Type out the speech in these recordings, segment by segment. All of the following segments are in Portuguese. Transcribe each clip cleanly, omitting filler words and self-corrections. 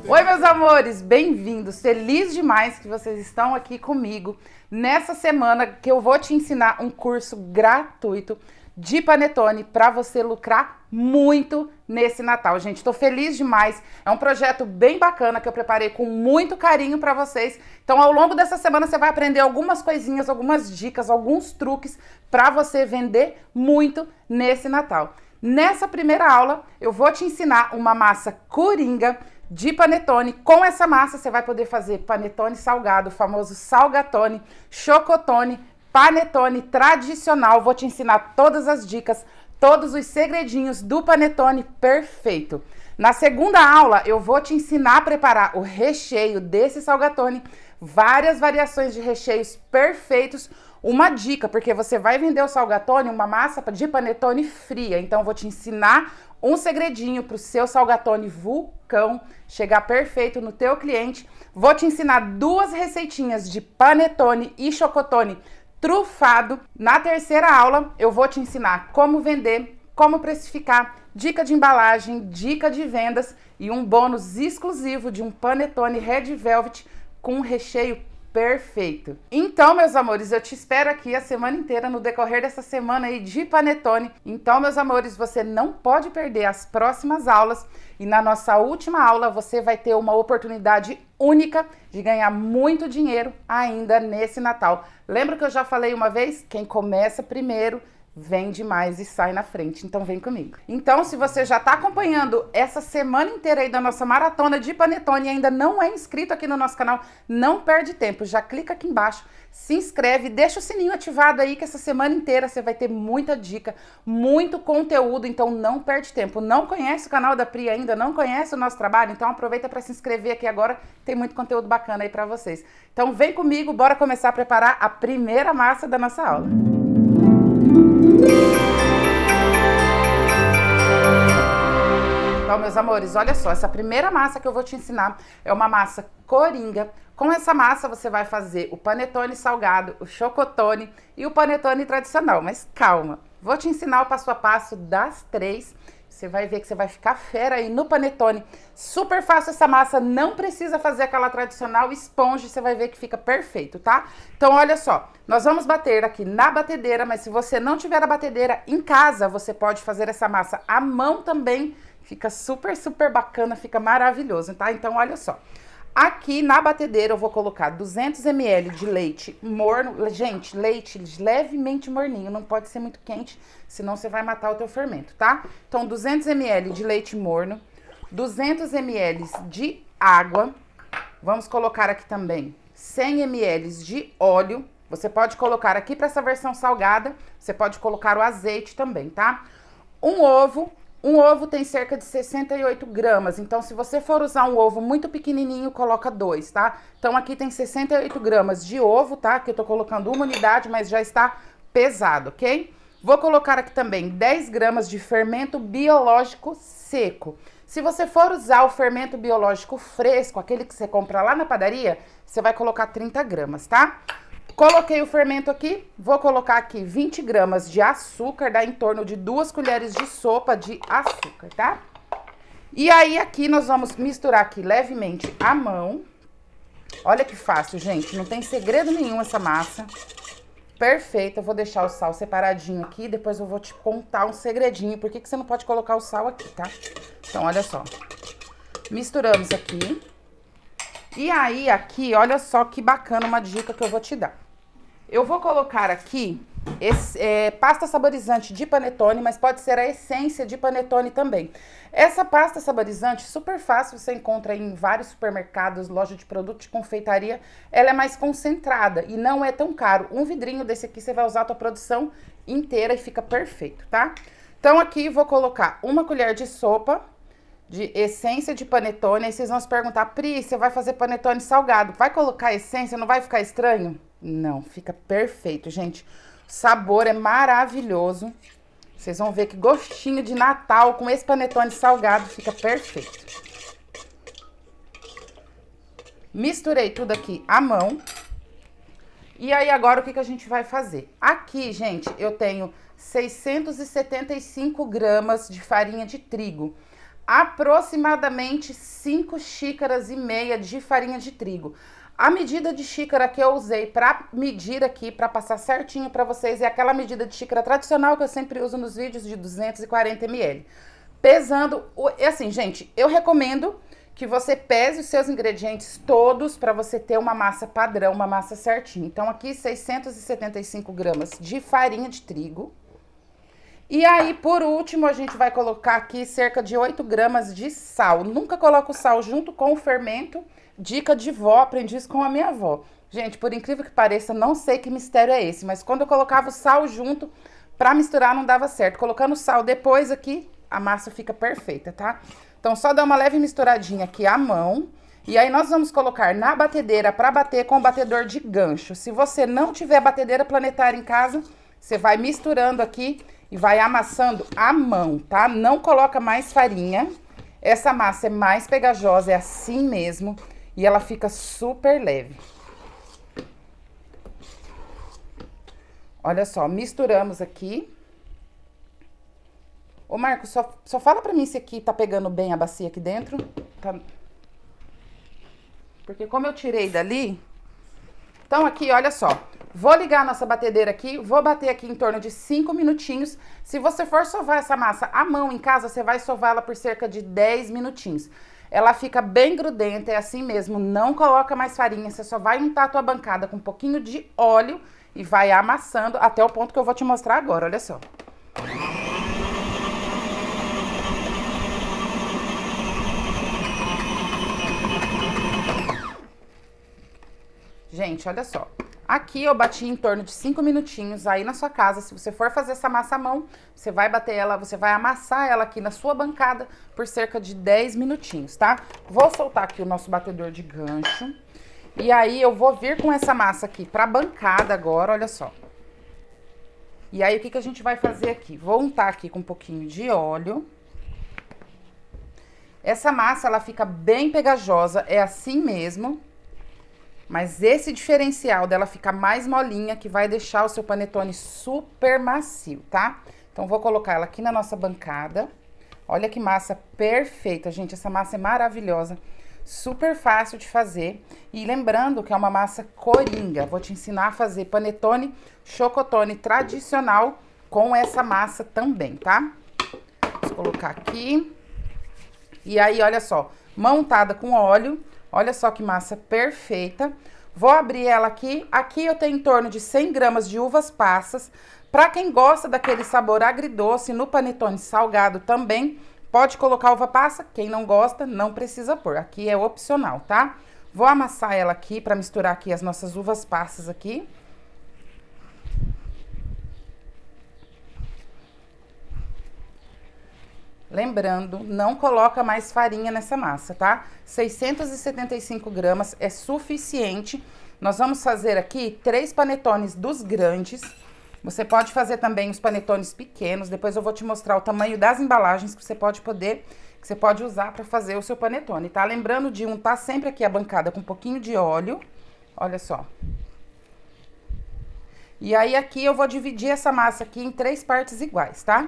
Oi, meus amores, bem-vindos. Feliz demais que vocês estão aqui comigo nessa semana que eu vou te ensinar um curso gratuito de panetone para você lucrar muito nesse Natal. Gente, tô feliz demais. É um projeto bem bacana que eu preparei com muito carinho para vocês. Então, ao longo dessa semana você vai aprender algumas coisinhas, algumas dicas, alguns truques para você vender muito nesse Natal. Nessa primeira aula, eu vou te ensinar uma massa coringa de panetone. Com essa massa, você vai poder fazer panetone salgado, o famoso salgatone, chocotone, panetone tradicional. Vou te ensinar todas as dicas, todos os segredinhos do panetone perfeito. Na segunda aula, eu vou te ensinar a preparar o recheio desse salgatone, várias variações de recheios perfeitos. Uma dica, porque você vai vender o salgatone, uma massa de panetone fria. Então, eu vou te ensinar um segredinho para o seu salgatone vulcão chegar perfeito no teu cliente. Vou te ensinar duas receitinhas de panetone e chocotone trufado. Na terceira aula, eu vou te ensinar como vender, como precificar, dica de embalagem, dica de vendas e um bônus exclusivo de um panetone Red Velvet com um recheio perfeito. Então, meus amores, eu te espero aqui a semana inteira, no decorrer dessa semana aí de panetone. Então, meus amores, você não pode perder as próximas aulas. E na nossa última aula, você vai ter uma oportunidade única de ganhar muito dinheiro ainda nesse Natal. Lembra que eu já falei uma vez? Quem começa primeiro vende mais e sai na frente, então vem comigo. Então, se você já está acompanhando essa semana inteira aí da nossa maratona de panetone e ainda não é inscrito aqui no nosso canal, não perde tempo, já clica aqui embaixo, se inscreve, deixa o sininho ativado aí que essa semana inteira você vai ter muita dica, muito conteúdo, então não perde tempo. Não conhece o canal da Pri ainda, não conhece o nosso trabalho? Então aproveita para se inscrever aqui agora, tem muito conteúdo bacana aí para vocês. Então vem comigo, bora começar a preparar a primeira massa da nossa aula. Então, meus amores, olha só, essa primeira massa que eu vou te ensinar é uma massa coringa. Com essa massa você vai fazer o panetone salgado, o chocotone e o panetone tradicional. Mas calma, vou te ensinar o passo a passo das três. Você vai ver que você vai ficar fera aí no panetone. Super fácil essa massa, não precisa fazer aquela tradicional esponja, você vai ver que fica perfeito, tá? Então, olha só, nós vamos bater aqui na batedeira, mas se você não tiver a batedeira em casa, você pode fazer essa massa à mão também. Fica super, super bacana, fica maravilhoso, tá? Então, olha só. Aqui na batedeira eu vou colocar 200 ml de leite morno. Gente, leite levemente morninho, não pode ser muito quente, senão você vai matar o teu fermento, tá? Então, 200 ml de leite morno, 200 ml de água. Vamos colocar aqui também 100 ml de óleo. Você pode colocar aqui para essa versão salgada, você pode colocar o azeite também, tá? Um ovo. Um ovo tem cerca de 68 gramas, então se você for usar um ovo muito pequenininho, coloca 2, tá? Então aqui tem 68 gramas de ovo, tá? Que eu tô colocando uma unidade, mas já está pesado, ok? Vou colocar aqui também 10 gramas de fermento biológico seco. Se você for usar o fermento biológico fresco, aquele que você compra lá na padaria, você vai colocar 30 gramas, tá? Coloquei o fermento aqui, vou colocar aqui 20 gramas de açúcar, dá em torno de 2 colheres de sopa de açúcar, tá? E aí aqui nós vamos misturar aqui levemente a mão. Olha que fácil, gente, não tem segredo nenhum essa massa. Perfeito, eu vou deixar o sal separadinho aqui, depois eu vou te contar um segredinho, por que você não pode colocar o sal aqui, tá? Então, olha só, misturamos aqui. E aí aqui, olha só que bacana uma dica que eu vou te dar. Eu vou colocar aqui pasta saborizante de panetone, mas pode ser a essência de panetone também. Essa pasta saborizante, super fácil, você encontra em vários supermercados, loja de produto de confeitaria. Ela é mais concentrada e não é tão caro. Um vidrinho desse aqui você vai usar a tua produção inteira e fica perfeito, tá? Então aqui vou colocar uma colher de sopa de essência de panetone. Aí vocês vão se perguntar, Pri, você vai fazer panetone salgado, vai colocar essência, não vai ficar estranho? Não, fica perfeito, gente. O sabor é maravilhoso. Vocês vão ver que gostinho de Natal com esse panetone salgado fica perfeito. Misturei tudo aqui à mão. E aí agora o que a gente vai fazer? Aqui, gente, eu tenho 675 gramas de farinha de trigo. aproximadamente 5 xícaras e meia de farinha de trigo. A medida de xícara que eu usei para medir aqui, para passar certinho para vocês, é aquela medida de xícara tradicional que eu sempre uso nos vídeos, de 240 ml. Pesando, assim, gente, eu recomendo que você pese os seus ingredientes todos para você ter uma massa padrão, uma massa certinha. Então, aqui 675 gramas de farinha de trigo. E aí, por último, a gente vai colocar aqui cerca de 8 gramas de sal. Nunca coloco sal junto com o fermento. Dica de vó, aprendi isso com a minha avó. Gente, por incrível que pareça, não sei que mistério é esse, mas quando eu colocava o sal junto, pra misturar não dava certo. Colocando sal depois aqui, a massa fica perfeita, tá? Então, só dá uma leve misturadinha aqui à mão. E aí, nós vamos colocar na batedeira pra bater com o batedor de gancho. Se você não tiver batedeira planetária em casa, você vai misturando aqui e vai amassando à mão, tá? Não coloca mais farinha. Essa massa é mais pegajosa, é assim mesmo. E ela fica super leve. Olha só, misturamos aqui. Ô, Marcos, só fala pra mim se aqui tá pegando bem a bacia aqui dentro. Tá... Porque como eu tirei dali... Então aqui, olha só. Vou ligar a nossa batedeira aqui, vou bater aqui em torno de 5 minutinhos. Se você for sovar essa massa à mão em casa, você vai sovar ela por cerca de 10 minutinhos. Ela fica bem grudenta, é assim mesmo, não coloca mais farinha, você só vai untar a tua bancada com um pouquinho de óleo e vai amassando até o ponto que eu vou te mostrar agora, olha só. Gente, olha só. Aqui eu bati em torno de 5 minutinhos. Aí na sua casa, se você for fazer essa massa à mão, você vai bater ela, você vai amassar ela aqui na sua bancada por cerca de 10 minutinhos, tá? Vou soltar aqui o nosso batedor de gancho. E aí eu vou vir com essa massa aqui pra bancada agora, olha só. E aí o que a gente vai fazer aqui? Vou untar aqui com um pouquinho de óleo. Essa massa, ela fica bem pegajosa, é assim mesmo. Mas esse diferencial dela ficar mais molinha que vai deixar o seu panetone super macio, tá? Então, vou colocar ela aqui na nossa bancada. Olha que massa perfeita, gente. Essa massa é maravilhosa, super fácil de fazer. E lembrando que é uma massa coringa. Vou te ensinar a fazer panetone, chocotone tradicional com essa massa também, tá? Vou colocar aqui. E aí, olha só, mão untada com óleo. Olha só que massa perfeita. Vou abrir ela aqui. Aqui eu tenho em torno de 100 gramas de uvas passas. Para quem gosta daquele sabor agridoce no panetone salgado também, pode colocar uva passa. Quem não gosta, não precisa pôr. Aqui é opcional, tá? Vou amassar ela aqui para misturar aqui as nossas uvas passas aqui. Lembrando, não coloca mais farinha nessa massa, tá? 675 gramas é suficiente. Nós vamos fazer aqui 3 panetones dos grandes. Você pode fazer também os panetones pequenos. Depois eu vou te mostrar o tamanho das embalagens que você pode usar para fazer o seu panetone, tá? Lembrando de untar sempre aqui a bancada com um pouquinho de óleo. Olha só. E aí aqui eu vou dividir essa massa aqui em 3 partes iguais, tá?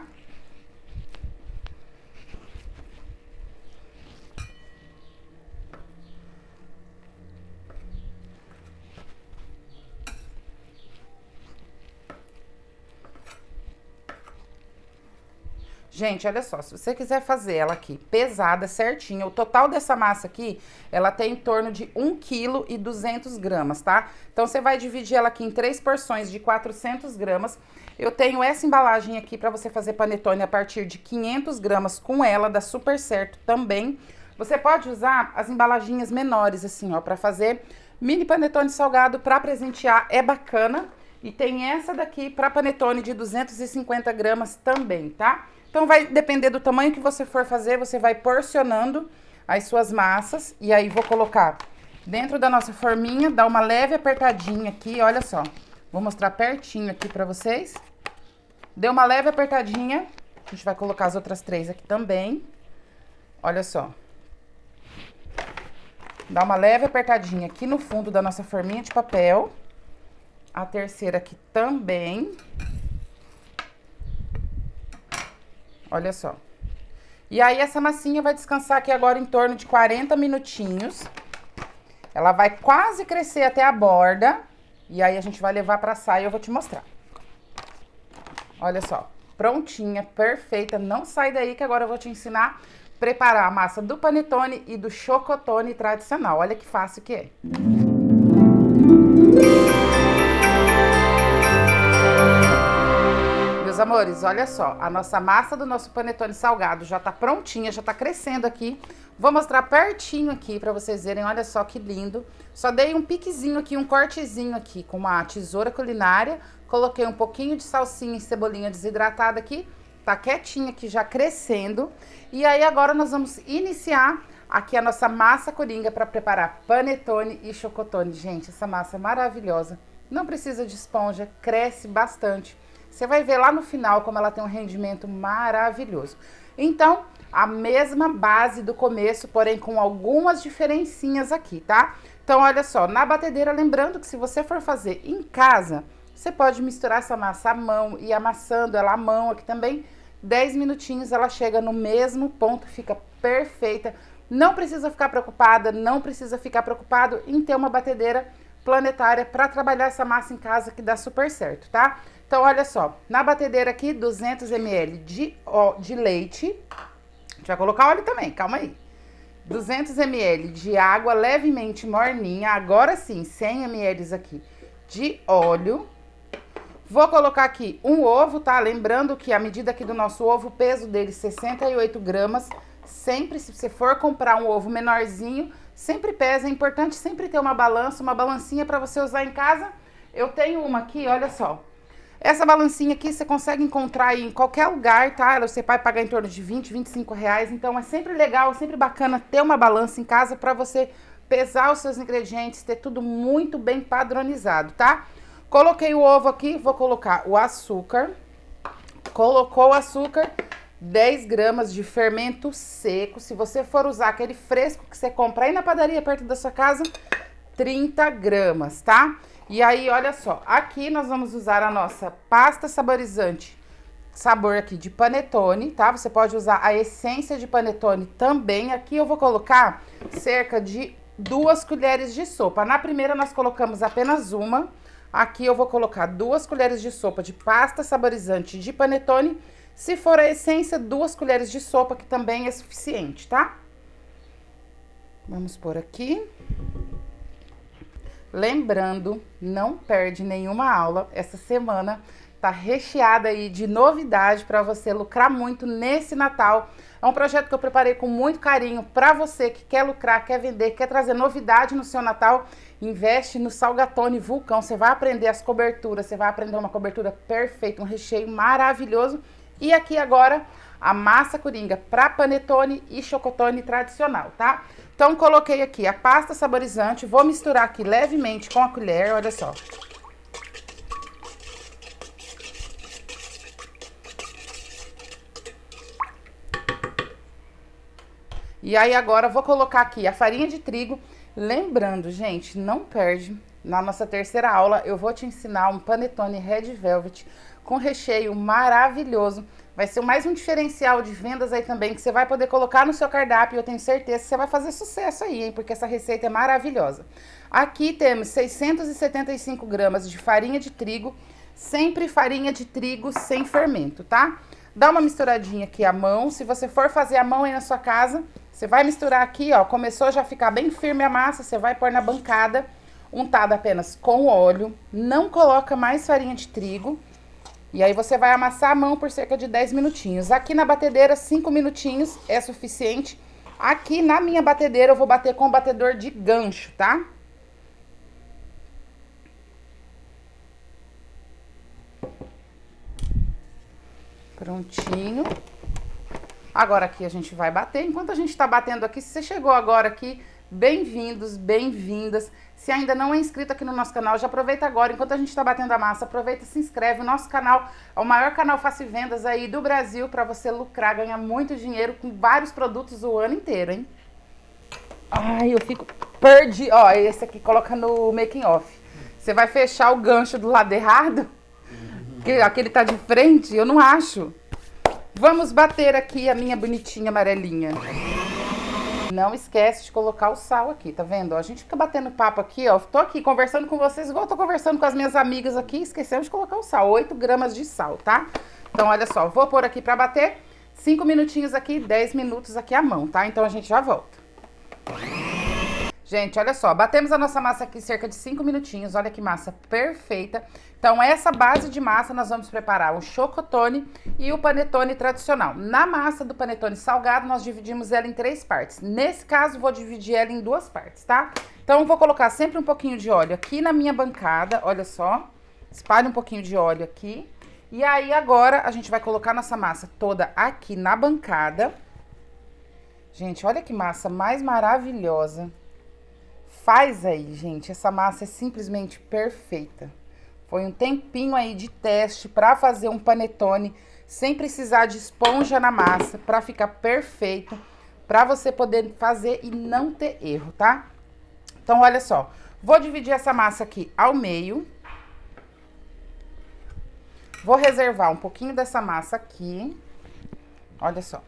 Gente, olha só, se você quiser fazer ela aqui pesada, certinha, o total dessa massa aqui, ela tem em torno de 1,2 kg, tá? Então, você vai dividir ela aqui em 3 porções de 400 gramas. Eu tenho essa embalagem aqui pra você fazer panetone a partir de 500 gramas com ela, dá super certo também. Você pode usar as embalaginhas menores, assim, ó, pra fazer mini panetone salgado pra presentear, é bacana. E tem essa daqui pra panetone de 250 gramas também, tá? Então, vai depender do tamanho que você for fazer, você vai porcionando as suas massas. E aí, vou colocar dentro da nossa forminha, dar uma leve apertadinha aqui, olha só. Vou mostrar pertinho aqui pra vocês. Deu uma leve apertadinha, a gente vai colocar as outras 3 aqui também. Olha só. Dá uma leve apertadinha aqui no fundo da nossa forminha de papel. A terceira aqui também. Olha só. E aí essa massinha vai descansar aqui agora em torno de 40 minutinhos. Ela vai quase crescer até a borda. E aí a gente vai levar pra assar e eu vou te mostrar. Olha só, prontinha, perfeita. Não sai daí que agora eu vou te ensinar a preparar a massa do panetone e do chocotone tradicional. Olha que fácil que é. Meus amores, olha só, a nossa massa do nosso panetone salgado já tá prontinha, já tá crescendo aqui. Vou mostrar pertinho aqui pra vocês verem, olha só que lindo. Só dei um piquezinho aqui, um cortezinho aqui com uma tesoura culinária. Coloquei um pouquinho de salsinha e cebolinha desidratada aqui. Tá quietinha aqui, já crescendo. E aí agora nós vamos iniciar aqui a nossa massa coringa para preparar panetone e chocotone. Gente, essa massa é maravilhosa. Não precisa de esponja, cresce bastante. Você vai ver lá no final como ela tem um rendimento maravilhoso. Então, a mesma base do começo, porém com algumas diferencinhas aqui, tá? Então, olha só, na batedeira, lembrando que se você for fazer em casa, você pode misturar essa massa à mão e amassando ela à mão aqui também. 10 minutinhos ela chega no mesmo ponto, fica perfeita. Não precisa ficar preocupada, não precisa ficar preocupado em ter uma batedeira planetária para trabalhar essa massa em casa que dá super certo, tá? Então, olha só, na batedeira aqui, 200 ml de leite. A gente vai colocar óleo também, calma aí. 200 ml de água levemente morninha, agora sim, 100 ml aqui de óleo. Vou colocar aqui um ovo, tá? Lembrando que a medida aqui do nosso ovo, o peso dele 68 gramas. Sempre, se você for comprar um ovo menorzinho, sempre pesa. É importante sempre ter uma balança, uma balancinha para você usar em casa. Eu tenho uma aqui, olha só. Essa balancinha aqui você consegue encontrar aí em qualquer lugar, tá? Você vai pagar em torno de 20, 25 reais. Então é sempre legal, é sempre bacana ter uma balança em casa para você pesar os seus ingredientes, ter tudo muito bem padronizado, tá? Coloquei o ovo aqui, vou colocar o açúcar. Colocou o açúcar, 10 gramas de fermento seco. Se você for usar aquele fresco que você compra aí na padaria perto da sua casa, 30 gramas, tá? E aí, olha só, aqui nós vamos usar a nossa pasta saborizante, sabor aqui de panetone, tá? Você pode usar a essência de panetone também. Aqui eu vou colocar cerca de 2 colheres de sopa. Na primeira nós colocamos apenas uma. Aqui eu vou colocar 2 colheres de sopa de pasta saborizante de panetone. Se for a essência, 2 colheres de sopa, que também é suficiente, tá? Vamos pôr aqui. Lembrando, não perde nenhuma aula. Essa semana tá recheada aí de novidade para você lucrar muito nesse Natal. É um projeto que eu preparei com muito carinho para você que quer lucrar, quer vender, quer trazer novidade no seu Natal. Investe no Salgatone Vulcão. Você vai aprender as coberturas, você vai aprender uma cobertura perfeita, um recheio maravilhoso. E aqui agora a massa coringa para panetone e chocotone tradicional, tá? Então, coloquei aqui a pasta saborizante, vou misturar aqui levemente com a colher, olha só. E aí, agora, vou colocar aqui a farinha de trigo. Lembrando, gente, não perde. Na nossa terceira aula, eu vou te ensinar um panetone Red Velvet com recheio maravilhoso. Vai ser mais um diferencial de vendas aí também, que você vai poder colocar no seu cardápio. Eu tenho certeza que você vai fazer sucesso aí, hein? Porque essa receita é maravilhosa. Aqui temos 675 gramas de farinha de trigo. Sempre farinha de trigo sem fermento, tá? Dá uma misturadinha aqui à mão. Se você for fazer à mão aí na sua casa, você vai misturar aqui, ó. Começou a já ficar bem firme a massa, você vai pôr na bancada, untada apenas com óleo. Não coloca mais farinha de trigo. E aí você vai amassar a mão por cerca de 10 minutinhos. Aqui na batedeira, 5 minutinhos é suficiente. Aqui na minha batedeira eu vou bater com o batedor de gancho, tá? Prontinho. Agora aqui a gente vai bater. Enquanto a gente tá batendo aqui, se você chegou agora aqui, bem-vindos, bem-vindas. Se ainda não é inscrito aqui no nosso canal, já aproveita agora, enquanto a gente tá batendo a massa, aproveita e se inscreve. O nosso canal é o maior canal fácil vendas aí do Brasil para você lucrar, ganhar muito dinheiro com vários produtos o ano inteiro, hein? Ai, eu fico perdi. Ó, esse aqui coloca no making off. Você vai fechar o gancho do lado errado, que aquele tá de frente, eu não acho. Vamos bater aqui a minha bonitinha amarelinha. Não esquece de colocar o sal aqui, tá vendo? A gente fica batendo papo aqui, ó. Tô aqui conversando com vocês igual eu tô conversando com as minhas amigas aqui. Esquecemos de colocar o sal, 8 gramas de sal, tá? Então, olha só, vou pôr aqui pra bater 5 minutinhos aqui, 10 minutos aqui à mão, tá? Então, a gente já volta. Gente, olha só, batemos a nossa massa aqui cerca de 5 minutinhos, olha que massa perfeita. Então, essa base de massa nós vamos preparar o chocotone e o panetone tradicional. Na massa do panetone salgado, nós dividimos ela em 3 partes. Nesse caso, vou dividir ela em 2 partes, tá? Então, vou colocar sempre um pouquinho de óleo aqui na minha bancada, olha só. Espalhe um pouquinho de óleo aqui. E aí, agora, a gente vai colocar nossa massa toda aqui na bancada. Gente, olha que massa mais maravilhosa. Faz aí, gente, essa massa é simplesmente perfeita. Foi um tempinho aí de teste para fazer um panetone sem precisar de esponja na massa, para ficar perfeito, para você poder fazer e não ter erro, tá? Então, olha só, vou dividir essa massa aqui ao meio. Vou reservar um pouquinho dessa massa aqui, olha só.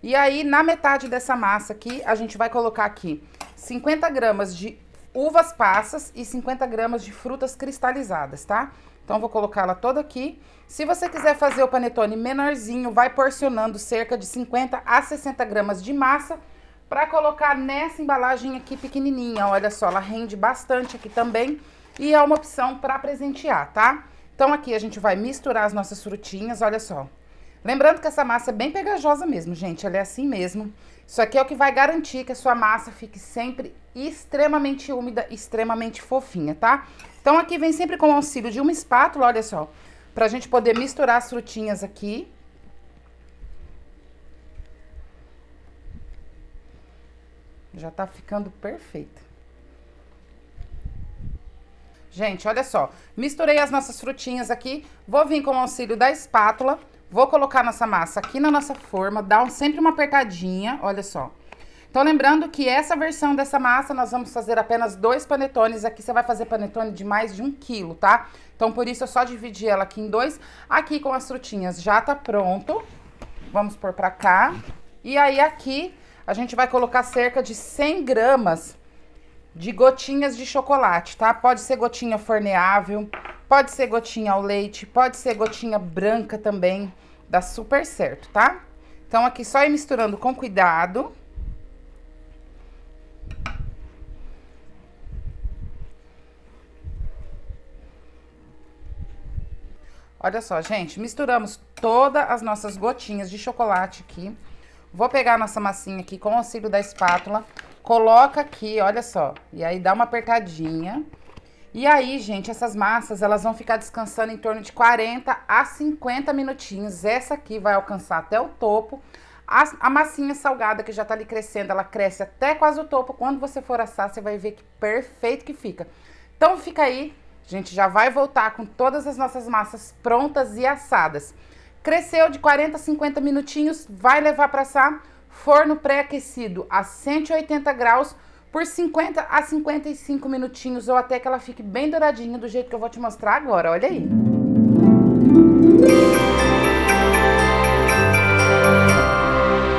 E aí, na metade dessa massa aqui, a gente vai colocar aqui 50 gramas de uvas passas e 50 gramas de frutas cristalizadas, tá? Então, vou colocar ela toda aqui. Se você quiser fazer o panetone menorzinho, vai porcionando cerca de 50 a 60 gramas de massa para colocar nessa embalagem aqui pequenininha. Olha só, ela rende bastante aqui também e é uma opção para presentear, tá? Então, aqui a gente vai misturar as nossas frutinhas, olha só. Lembrando que essa massa é bem pegajosa mesmo, gente, ela é assim mesmo. Isso aqui é o que vai garantir que a sua massa fique sempre extremamente úmida, extremamente fofinha, tá? Então, aqui vem sempre com o auxílio de uma espátula, olha só, pra gente poder misturar as frutinhas aqui. Já tá ficando perfeita. Gente, olha só, misturei as nossas frutinhas aqui, vou vir com o auxílio da espátula. Vou colocar nossa massa aqui na nossa forma, dar sempre uma apertadinha, olha só. Então, lembrando que essa versão dessa massa, nós vamos fazer apenas 2 panetones. Aqui você vai fazer panetone de mais de 1 quilo, tá? Então, por isso, eu só dividi ela aqui em 2. Aqui com as frutinhas já tá pronto. Vamos pôr pra cá. E aí, aqui, a gente vai colocar cerca de 100 gramas de gotinhas de chocolate, tá? Pode ser gotinha forneável, pode ser gotinha ao leite, pode ser gotinha branca também, dá super certo, tá? Então, aqui só ir misturando com cuidado. Olha só, gente, misturamos todas as nossas gotinhas de chocolate aqui. Vou pegar a nossa massinha aqui com o auxílio da espátula, coloca aqui, olha só, e aí dá uma apertadinha. E aí, gente, essas massas, elas vão ficar descansando em torno de 40 a 50 minutinhos. Essa aqui vai alcançar até o topo. A massinha salgada que já tá ali crescendo, ela cresce até quase o topo. Quando você for assar, você vai ver que perfeito que fica. Então, fica aí. A gente já vai voltar com todas as nossas massas prontas e assadas. Cresceu de 40 a 50 minutinhos, vai levar para assar. Forno pré-aquecido a 180 graus por 50 a 55 minutinhos ou até que ela fique bem douradinha do jeito que eu vou te mostrar agora, olha aí.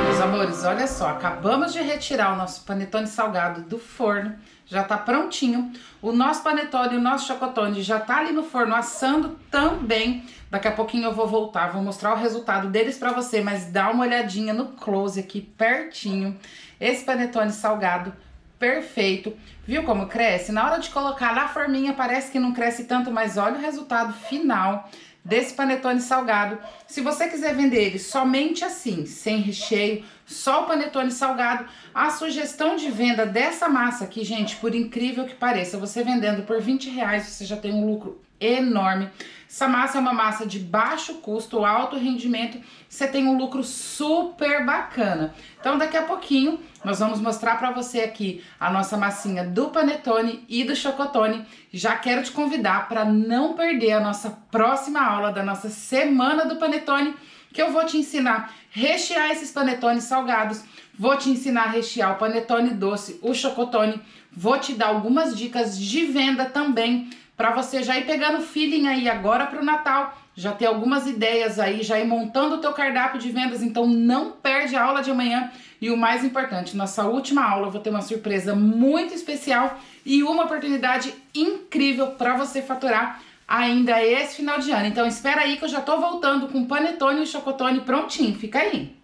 Meus amores, olha só, acabamos de retirar o nosso panetone salgado do forno, já tá prontinho. O nosso panetone e o nosso chocotone já tá ali no forno assando também. Daqui a pouquinho eu vou voltar, vou mostrar o resultado deles pra você, mas dá uma olhadinha no close aqui pertinho. Esse panetone salgado perfeito. Viu como cresce? Na hora de colocar na forminha parece que não cresce tanto, mas olha o resultado final desse panetone salgado. Se você quiser vender ele somente assim, sem recheio, só o panetone salgado, a sugestão de venda dessa massa aqui, gente, por incrível que pareça, você vendendo por R$20, você já tem um lucro enorme. Essa massa é uma massa de baixo custo, alto rendimento, você tem um lucro super bacana. Então, daqui a pouquinho, nós vamos mostrar para você aqui a nossa massinha do panetone e do chocotone. Já quero te convidar para não perder a nossa próxima aula da nossa semana do panetone, que eu vou te ensinar a rechear esses panetones salgados, vou te ensinar a rechear o panetone doce, o chocotone, vou te dar algumas dicas de venda também, para você já ir pegando feeling aí agora para o Natal, já ter algumas ideias aí, já ir montando o teu cardápio de vendas, então não perde a aula de amanhã. E o mais importante, nossa última aula eu vou ter uma surpresa muito especial e uma oportunidade incrível para você faturar ainda esse final de ano. Então espera aí que eu já tô voltando com o panetone e o chocotone prontinho, fica aí.